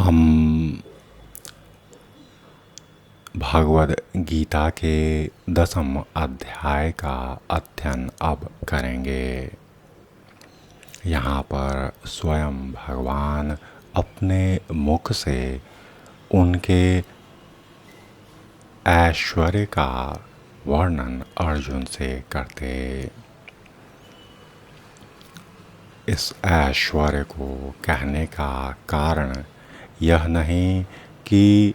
हम भगवद गीता के 10वें अध्याय का अध्ययन अब करेंगे। यहाँ पर स्वयं भगवान अपने मुख से उनके ऐश्वर्य का वर्णन अर्जुन से करते। इस ऐश्वर्य को कहने का कारण यह नहीं कि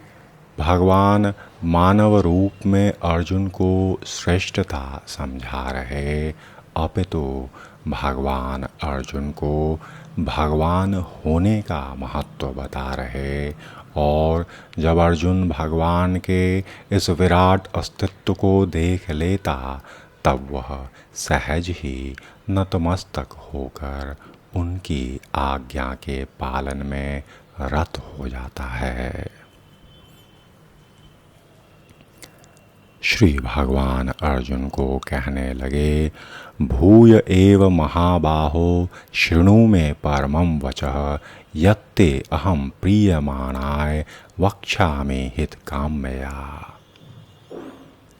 भगवान मानव रूप में अर्जुन को श्रेष्ठता समझा रहे, अपितु भगवान अर्जुन को भगवान होने का महत्व बता रहे। और जब अर्जुन भगवान के इस विराट अस्तित्व को देख लेता तब वह सहज ही नतमस्तक होकर उनकी आज्ञा के पालन में रत हो जाता है। श्री भगवान अर्जुन को कहने लगे, भूय एव महाबाहो शृणु मे परमं वचः यत्ते अहं प्रीयमाणाय वक्ष्यामि हितकाम्यया।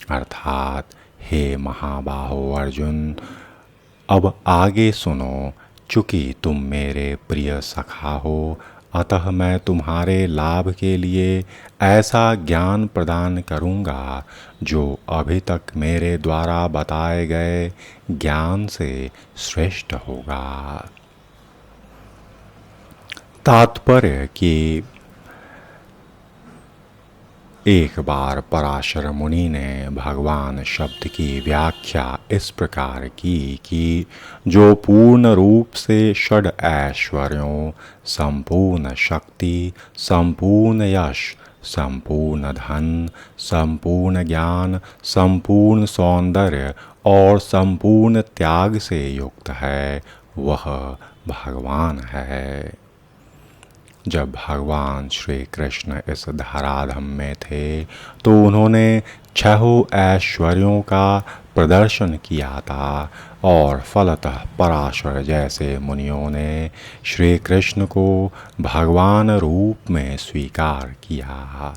अर्थात हे महाबाहो अर्जुन, अब आगे सुनो। चूँकि तुम मेरे प्रिय सखा हो, अतः मैं तुम्हारे लाभ के लिए ऐसा ज्ञान प्रदान करूँगा जो अभी तक मेरे द्वारा बताए गए ज्ञान से श्रेष्ठ होगा। तात्पर्य कि एक बार पराशर मुनि ने भगवान शब्द की व्याख्या इस प्रकार की कि जो पूर्ण रूप से षड ऐश्वर्यों, संपूर्ण शक्ति, संपूर्ण यश, संपूर्ण धन, संपूर्ण ज्ञान, संपूर्ण सौंदर्य और संपूर्ण त्याग से युक्त है, वह भगवान है। जब भगवान श्री कृष्ण इस धराधाम में थे तो उन्होंने छहों ऐश्वर्यों का प्रदर्शन किया था और फलतः पराशर जैसे मुनियों ने श्री कृष्ण को भगवान रूप में स्वीकार किया।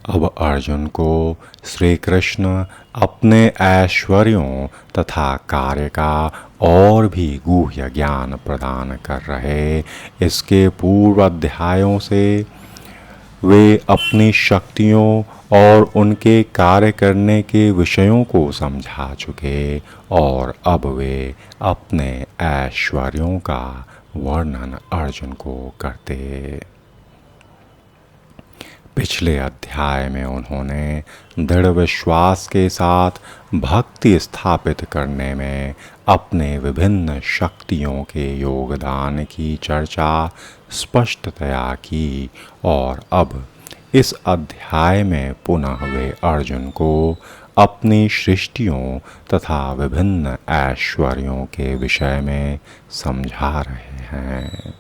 अब अर्जुन को श्री कृष्ण अपने ऐश्वर्यों तथा कार्य का और भी गूढ़ ज्ञान प्रदान कर रहे। इसके पूर्व अध्यायों से वे अपनी शक्तियों और उनके कार्य करने के विषयों को समझा चुके और अब वे अपने ऐश्वर्यों का वर्णन अर्जुन को करते। पिछले अध्याय में उन्होंने दृढ़ विश्वास के साथ भक्ति स्थापित करने में अपने विभिन्न शक्तियों के योगदान की चर्चा स्पष्टतया की और अब इस अध्याय में पुनः वे अर्जुन को अपनी सृष्टियों तथा विभिन्न ऐश्वर्यों के विषय में समझा रहे हैं।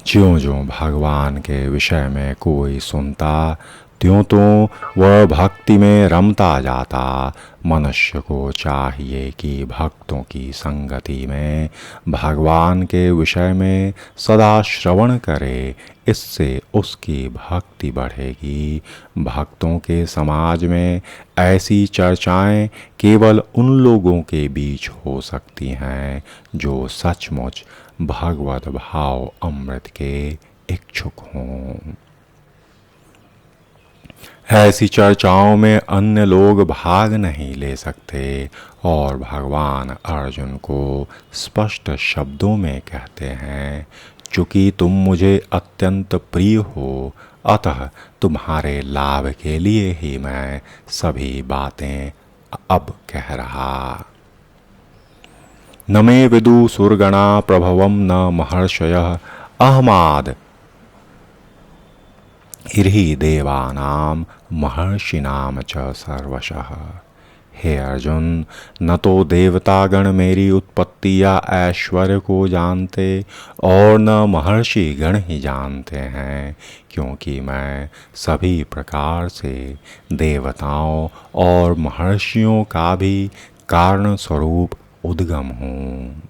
ज्यों-ज्यों भगवान के विषय में कोई सुनता त्यों तो वह भक्ति में रमता जाता। मनुष्य को चाहिए कि भक्तों की संगति में भगवान के विषय में सदा श्रवण करे, इससे उसकी भक्ति बढ़ेगी। भक्तों के समाज में ऐसी चर्चाएं केवल उन लोगों के बीच हो सकती हैं जो सचमुच भगवत भाव अमृत के इच्छुक हों। ऐसी चर्चाओं में अन्य लोग भाग नहीं ले सकते और भगवान अर्जुन को स्पष्ट शब्दों में कहते हैं, चूँकि तुम मुझे अत्यंत प्रिय हो, अतः तुम्हारे लाभ के लिए ही मैं सभी बातें अब कह रहा। न मे विदु सुरगणा प्रभवं न महर्षयः अहमाद इर्हि देवानां महर्षिणां च सर्वशः। हे अर्जुन, न तो देवतागण मेरी उत्पत्ति या ऐश्वर्य को जानते और न महर्षि गण ही जानते हैं, क्योंकि मैं सभी प्रकार से देवताओं और महर्षियों का भी कारण स्वरूप उद्गम हूँ।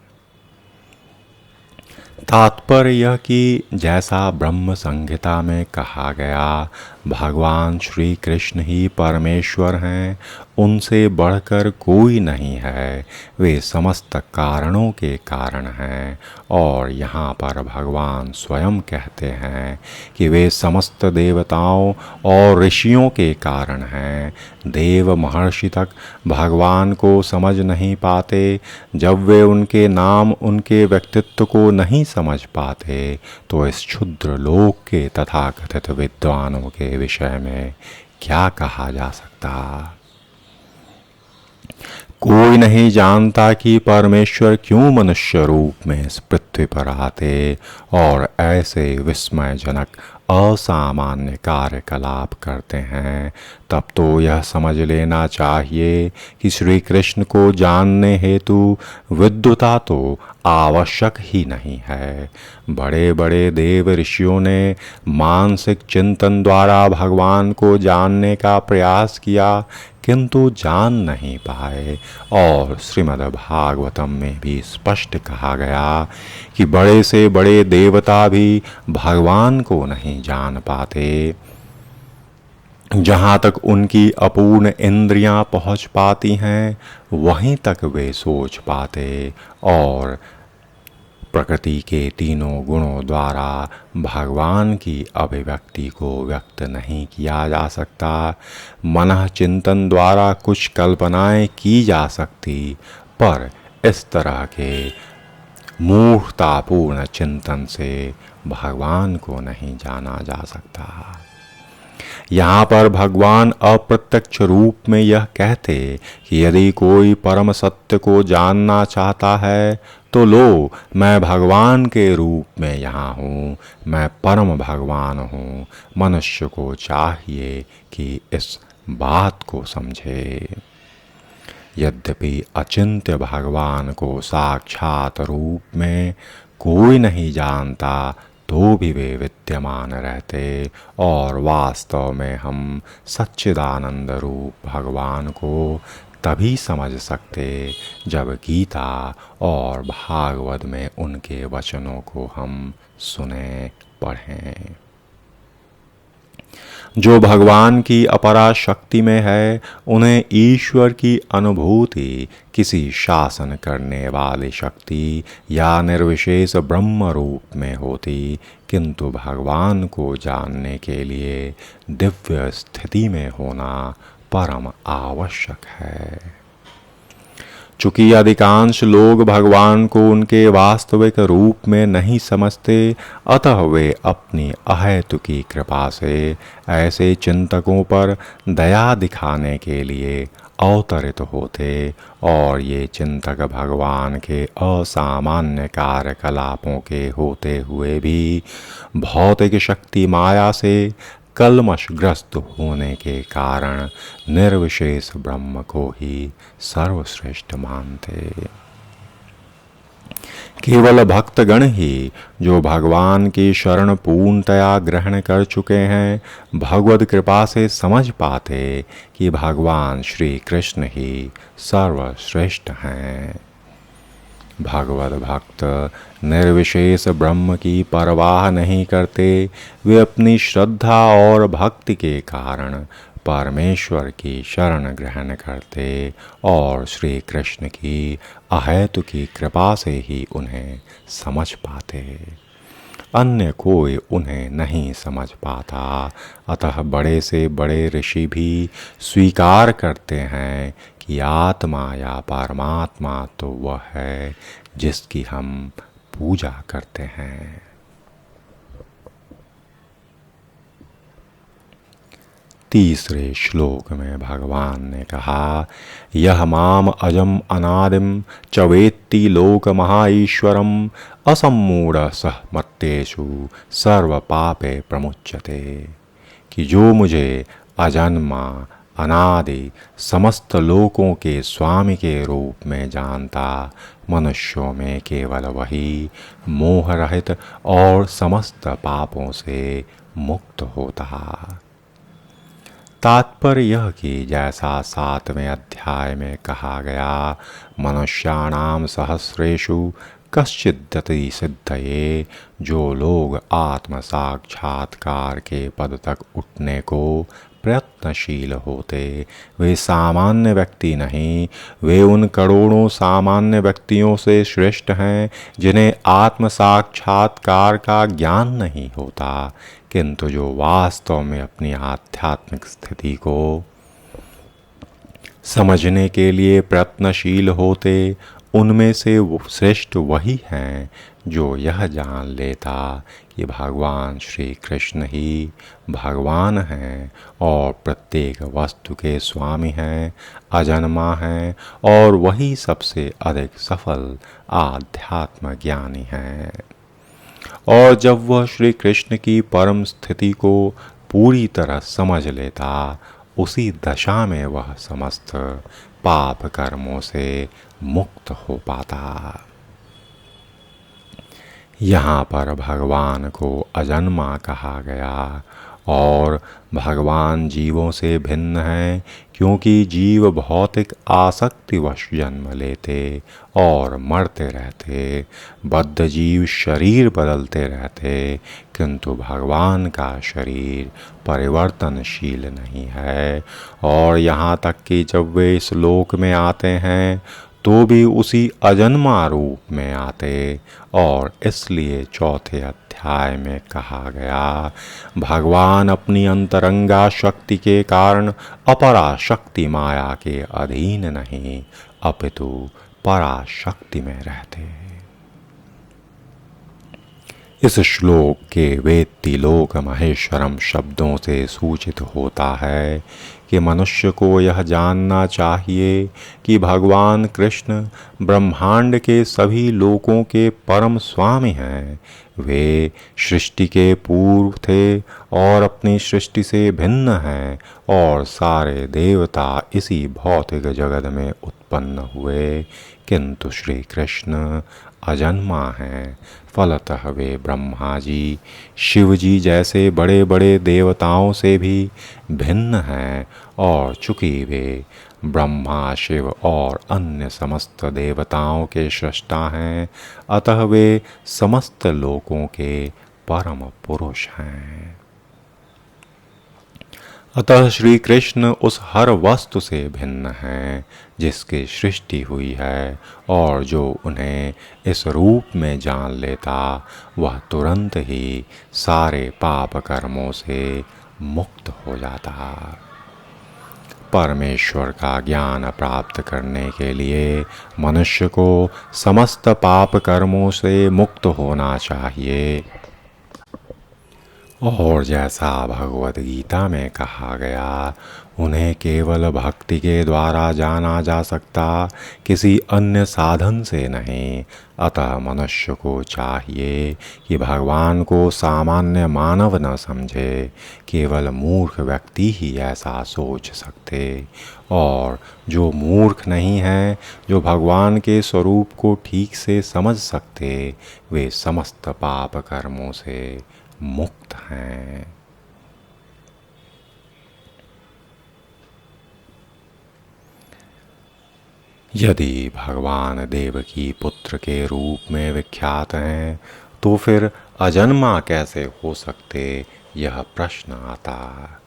तात्पर्य यह कि जैसा ब्रह्म संहिता में कहा गया, भगवान श्री कृष्ण ही परमेश्वर हैं, उनसे बढ़कर कोई नहीं है, वे समस्त कारणों के कारण हैं। और यहाँ पर भगवान स्वयं कहते हैं कि वे समस्त देवताओं और ऋषियों के कारण हैं। देव महर्षि तक भगवान को समझ नहीं पाते। जब वे उनके नाम, उनके व्यक्तित्व को नहीं समझ पाते, तो इस क्षुद्र लोक के तथाकथित विद्वानों के विषय में क्या कहा जा सकता। कोई नहीं जानता कि परमेश्वर क्यों मनुष्य रूप में इस पृथ्वी पर आते और ऐसे विस्मयजनक असामान्य कार्यकलाप करते हैं। तब तो यह समझ लेना चाहिए कि श्री कृष्ण को जानने हेतु विद्वता तो आवश्यक ही नहीं है। बड़े बड़े देव ऋषियों ने मानसिक चिंतन द्वारा भगवान को जानने का प्रयास किया, किंतु जान नहीं पाए। और श्रीमद्भागवतम में भी स्पष्ट कहा गया कि बड़े से बड़े देवता भी भगवान को नहीं जान पाते। जहाँ तक उनकी अपूर्ण इंद्रियां पहुँच पाती हैं, वहीं तक वे सोच पाते और प्रकृति के तीनों गुणों द्वारा भगवान की अभिव्यक्ति को व्यक्त नहीं किया जा सकता। मनः चिंतन द्वारा कुछ कल्पनाएं की जा सकती, पर इस तरह के मूर्खतापूर्ण चिंतन से भगवान को नहीं जाना जा सकता। यहाँ पर भगवान अप्रत्यक्ष रूप में यह कहते कि यदि कोई परम सत्य को जानना चाहता है, तो लो, मैं भगवान के रूप में यहाँ हूँ, मैं परम भगवान हूँ। मनुष्य को चाहिए कि इस बात को समझे। यद्यपि अचिंत्य भगवान को साक्षात रूप में कोई नहीं जानता, तो भी वे विद्यमान रहते और वास्तव में हम सच्चिदानंद रूप भगवान को तभी समझ सकते जब गीता और भागवत में उनके वचनों को हम सुने, पढ़ें। जो भगवान की अपरा शक्ति में है, उन्हें ईश्वर की अनुभूति किसी शासन करने वाली शक्ति या निर्विशेष ब्रह्म रूप में होती, किंतु भगवान को जानने के लिए दिव्य स्थिति में होना परम आवश्यक है। चूँकि अधिकांश लोग भगवान को उनके वास्तविक रूप में नहीं समझते, अतः वे अपनी अहेतुकी कृपा से ऐसे चिंतकों पर दया दिखाने के लिए अवतरित होते और ये चिंतक भगवान के असामान्य कार्यकलापों के होते हुए भी भौतिक शक्ति माया से कल्मशग्रस्त होने के कारण निर्विशेष ब्रह्म को ही सर्वश्रेष्ठ मानते। केवल भक्तगण ही जो भगवान की शरण पूर्णतया ग्रहण कर चुके हैं, भगवद कृपा से समझ पाते कि भगवान श्री कृष्ण ही सर्वश्रेष्ठ हैं। भगवद भक्त निर्विशेष ब्रह्म की परवाह नहीं करते। वे अपनी श्रद्धा और भक्ति के कारण परमेश्वर की शरण ग्रहण करते और श्री कृष्ण की अहेतुकी कृपा से ही उन्हें समझ पाते। अन्य कोई उन्हें नहीं समझ पाता। अतः बड़े से बड़े ऋषि भी स्वीकार करते हैं कि आत्मा या परमात्मा तो वह है जिसकी हम पूजा करते हैं। तीसरे श्लोक में भगवान ने कहा, यह माम अजम अनादिम च वेत्ति लोक महाईश्वरम असम्मूढ़ सह मत्तेषु सर्व पापे प्रमुच्यते। कि जो मुझे अजन्मा अनादि समस्त लोकों के स्वामी के रूप में जानता, मनुष्यों में केवल वही मोह रहित और समस्त पापों से मुक्त होता। तात्पर्य यह कि जैसा 7वें अध्याय में कहा गया, मनुष्याणाम सहस्रेषु कश्चिद्यति सिद्धये, जो लोग आत्म साक्षात्कार के पद तक उठने को प्रयत्नशील होते, वे सामान्य व्यक्ति नहीं, वे उन करोड़ों सामान्य व्यक्तियों से श्रेष्ठ हैं जिन्हें आत्म साक्षात्कार का ज्ञान नहीं होता, किंतु जो वास्तव में अपनी आध्यात्मिक स्थिति को समझने के लिए प्रयत्नशील होते, उनमें से श्रेष्ठ वही हैं जो यह जान लेता कि भगवान श्री कृष्ण ही भगवान हैं और प्रत्येक वस्तु के स्वामी हैं, अजन्मा हैं और वही सबसे अधिक सफल आध्यात्म ज्ञानी हैं। और जब वह श्री कृष्ण की परम स्थिति को पूरी तरह समझ लेता, उसी दशा में वह समस्त पाप कर्मों से मुक्त हो पाता। यहाँ पर भगवान को अजन्मा कहा गया और भगवान जीवों से भिन्न हैं, क्योंकि जीव भौतिक आसक्तिवश जन्म लेते और मरते रहते, बद्ध जीव शरीर बदलते रहते, किंतु भगवान का शरीर परिवर्तनशील नहीं है। और यहाँ तक कि जब वे इस लोक में आते हैं तो भी उसी अजन्मा रूप में आते, और इसलिए चौथे अध्याय में कहा गया, भगवान अपनी अंतरंगा शक्ति के कारण अपराशक्ति माया के अधीन नहीं, अपितु पराशक्ति में रहते। इस श्लोक के वेत्ति लोक महेश्वरम शब्दों से सूचित होता है कि मनुष्य को यह जानना चाहिए कि भगवान कृष्ण ब्रह्मांड के सभी लोकों के परम स्वामी हैं। वे सृष्टि के पूर्व थे और अपनी सृष्टि से भिन्न हैं, और सारे देवता इसी भौतिक जगत में उत्पन्न हुए, किंतु श्री कृष्ण अजन्मा हैं। फलतः वे ब्रह्मा जी, शिव जी जैसे बड़े बड़े देवताओं से भी भिन्न हैं, और चूँकि वे ब्रह्मा, शिव और अन्य समस्त देवताओं के सृष्टा हैं, अतः वे समस्त लोकों के परम पुरुष हैं। अतः श्री कृष्ण उस हर वस्तु से भिन्न हैं जिसकी सृष्टि हुई है, और जो उन्हें इस रूप में जान लेता, वह तुरंत ही सारे पाप कर्मों से मुक्त हो जाता। परमेश्वर का ज्ञान प्राप्त करने के लिए मनुष्य को समस्त पाप कर्मों से मुक्त होना चाहिए, और जैसा भगवद गीता में कहा गया, उन्हें केवल भक्ति के द्वारा जाना जा सकता, किसी अन्य साधन से नहीं। अतः मनुष्य को चाहिए कि भगवान को सामान्य मानव न समझे, केवल मूर्ख व्यक्ति ही ऐसा सोच सकते, और जो मूर्ख नहीं हैं, जो भगवान के स्वरूप को ठीक से समझ सकते, वे समस्त पाप कर्मों से मुक्त हैं। यदि भगवान देवकी पुत्र के रूप में विख्यात हैं, तो फिर अजन्मा कैसे हो सकते, यह प्रश्न आता।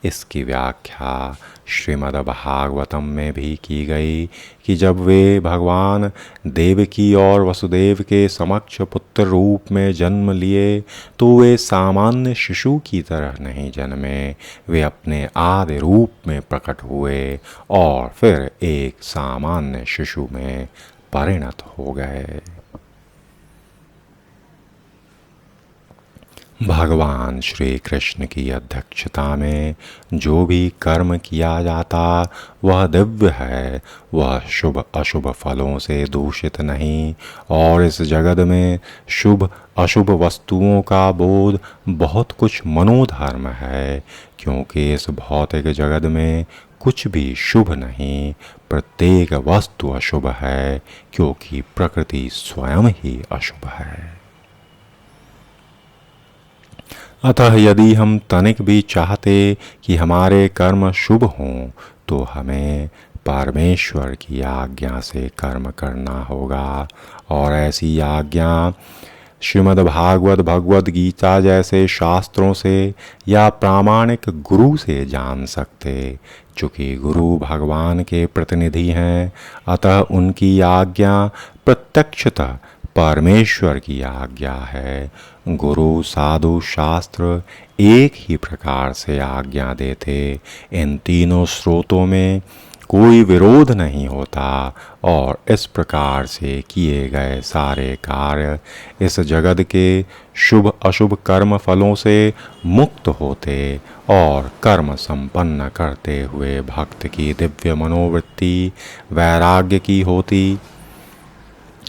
इसकी व्याख्या श्रीमद् भागवतम में भी की गई कि जब वे भगवान देवकी और वसुदेव के समक्ष पुत्र रूप में जन्म लिए, तो वे सामान्य शिशु की तरह नहीं जन्मे, वे अपने आदि रूप में प्रकट हुए और फिर एक सामान्य शिशु में परिणत हो गए। भगवान श्री कृष्ण की अध्यक्षता में जो भी कर्म किया जाता, वह दिव्य है, वह शुभ अशुभ फलों से दूषित नहीं, और इस जगत में शुभ अशुभ वस्तुओं का बोध बहुत कुछ मनोधर्म है, क्योंकि इस भौतिक जगत में कुछ भी शुभ नहीं, प्रत्येक वस्तु अशुभ है, क्योंकि प्रकृति स्वयं ही अशुभ है। अतः यदि हम तनिक भी चाहते कि हमारे कर्म शुभ हों, तो हमें परमेश्वर की आज्ञा से कर्म करना होगा। और ऐसी आज्ञा श्रीमद् भागवत, भगवद गीता जैसे शास्त्रों से या प्रामाणिक गुरु से जान सकते। चूँकि गुरु भगवान के प्रतिनिधि हैं, अतः उनकी आज्ञा प्रत्यक्षतः परमेश्वर की आज्ञा है। गुरु, साधु, शास्त्र एक ही प्रकार से आज्ञा देते। इन तीनों स्रोतों में कोई विरोध नहीं होता और इस प्रकार से किए गए सारे कार्य इस जगत के शुभ अशुभ कर्म फलों से मुक्त होते और कर्म संपन्न करते हुए भक्त की दिव्य मनोवृत्ति वैराग्य की होती,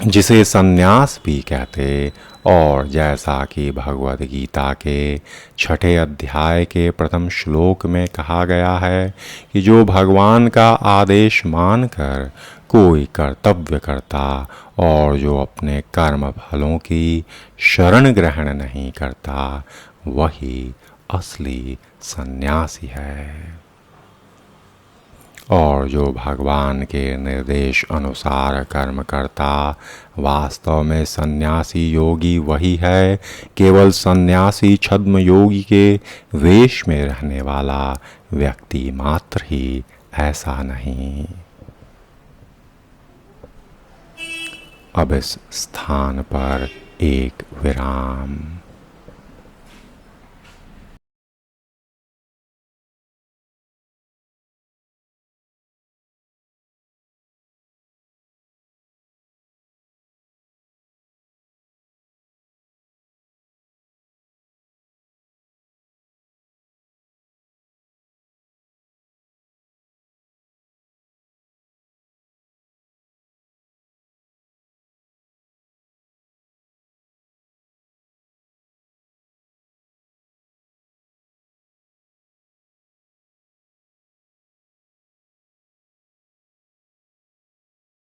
जिसे संन्यास भी कहते। और जैसा कि भगवद गीता के 6 अध्याय के प्रथम श्लोक में कहा गया है कि जो भगवान का आदेश मानकर कोई कर्तव्य करता और जो अपने कर्म फलों की शरण ग्रहण नहीं करता, वही असली सन्यासी है। और जो भगवान के निर्देश अनुसार कर्म करता, वास्तव में सन्यासी योगी वही है। केवल सन्यासी छद्म योगी के वेश में रहने वाला व्यक्ति मात्र ही ऐसा नहीं। अब इस स्थान पर एक विराम।